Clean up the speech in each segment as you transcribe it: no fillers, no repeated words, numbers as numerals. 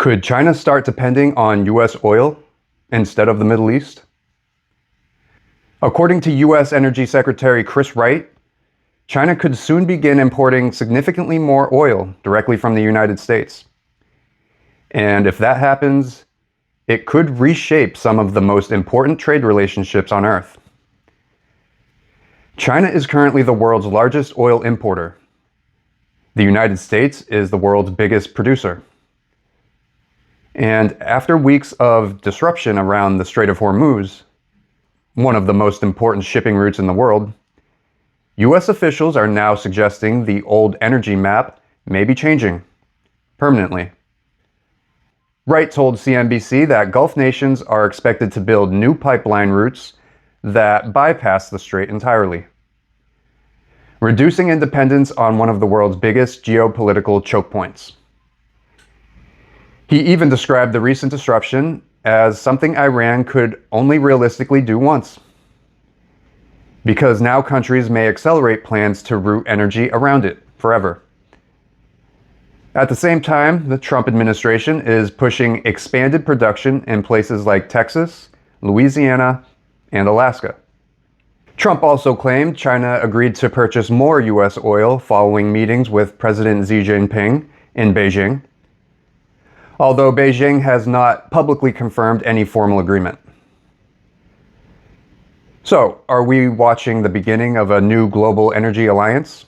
Could China start depending on US oil instead of the Middle East? According to US Energy Secretary Chris Wright, China could soon begin importing significantly more oil directly from the United States. And if that happens, it could reshape some of the most important trade relationships on Earth. China is currently the world's largest oil importer. The United States is the world's biggest producer. And after weeks of disruption around the Strait of Hormuz, one of the most important shipping routes in the world, US officials are now suggesting the old energy map may be changing permanently. Wright told CNBC that Gulf nations are expected to build new pipeline routes that bypass the strait entirely, reducing independence on one of the world's biggest geopolitical choke points. He even described the recent disruption as something Iran could only realistically do once, because now countries may accelerate plans to route energy around it forever. At the same time, the Trump administration is pushing expanded production in places like Texas, Louisiana, and Alaska. Trump also claimed China agreed to purchase more US oil following meetings with President Xi Jinping in Beijing, although Beijing has not publicly confirmed any formal agreement. So, are we watching the beginning of a new global energy alliance?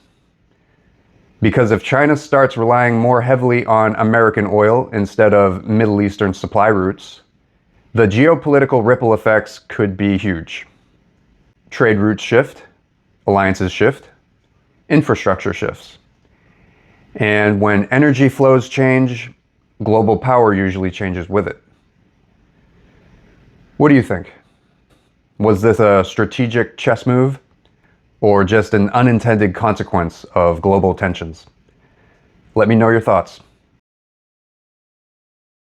Because if China starts relying more heavily on American oil instead of Middle Eastern supply routes, the geopolitical ripple effects could be huge. Trade routes shift, alliances shift, infrastructure shifts. And when energy flows change, global power usually changes with it. What do you think? Was this a strategic chess move, or just an unintended consequence of global tensions? Let me know your thoughts.